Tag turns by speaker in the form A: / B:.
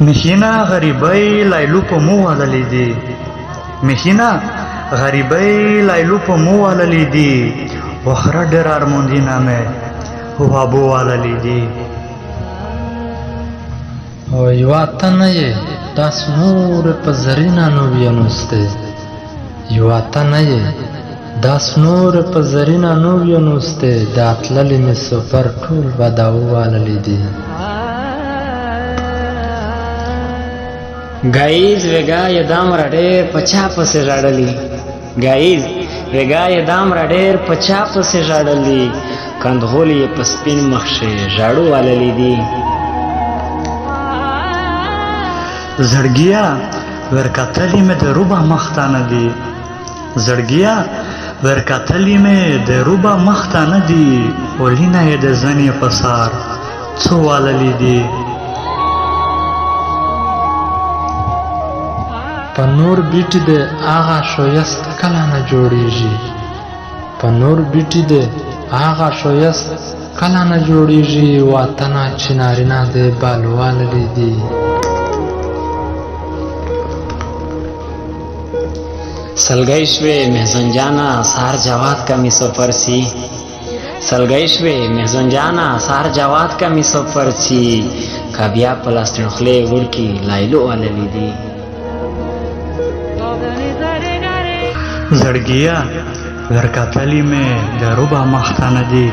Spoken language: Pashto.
A: مخینه غریبۍ لایلو په مو واللی دي مخینه غریبۍ لایلو په مو واللی دي وخره ډېر ارموندینه مې وابو واللی دي
B: یوه ته نه یې داس نور په زرینه نوبیانوستی یوه ته نه یې داس نور په زرینه نوبیانوستی دا تللی مې سفر ټول به دا وواللی دي
C: गाइज वेगा ये दाम रडेर 50 से राडली गाइज वेगा ये दाम रडेर 50 से राडली कंधोली पस्पिन मखशे झाड़ू वाले दी
A: زړګیا ورکتلی مې د روبا مختانه دي زړګیا ورکتلی مې د روبا مختانه دي ولینه یې د زنې پسار څو واللی دي
B: په نور بیټي د آغا شویست کله نه جوړیږي په نور بیټي د آغا شویست کله نه جوړیږي وطنه چې نارینه د بالواللی دي
C: सलगैश्वे महजनजाना सार जवाद का मिसफर सी सलगैश्वे महजनजाना सार जवाद का मिसफर सी कबिया प्लास्टिक खले उड़की लाइलो वाले दी
A: زړګیا ورکتلی مې د روبا مختانه دي